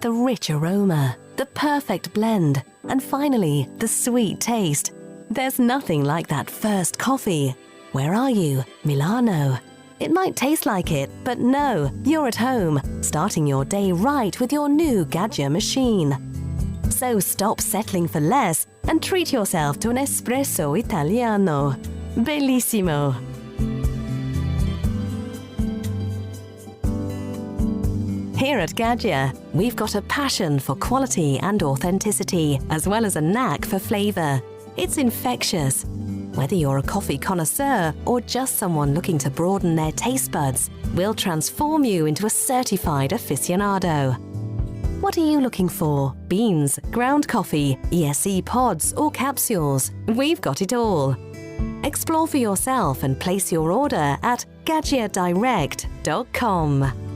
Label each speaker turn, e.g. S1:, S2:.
S1: The rich aroma, the perfect blend, and finally, the sweet taste. There's nothing like that first coffee. Where are you? Milano. It might taste like it, but no, you're at home, starting your day right with your new Gaggia machine. So stop settling for less and treat yourself to an espresso italiano. Bellissimo! Here at Gaggia, we've got a passion for quality and authenticity, as well as a knack for flavor. It's infectious. Whether you're a coffee connoisseur or just someone looking to broaden their taste buds, we'll transform you into a certified aficionado. What are you looking for? Beans, ground coffee, ESE pods or capsules? We've got it all. Explore for yourself and place your order at gaggiadirect.com.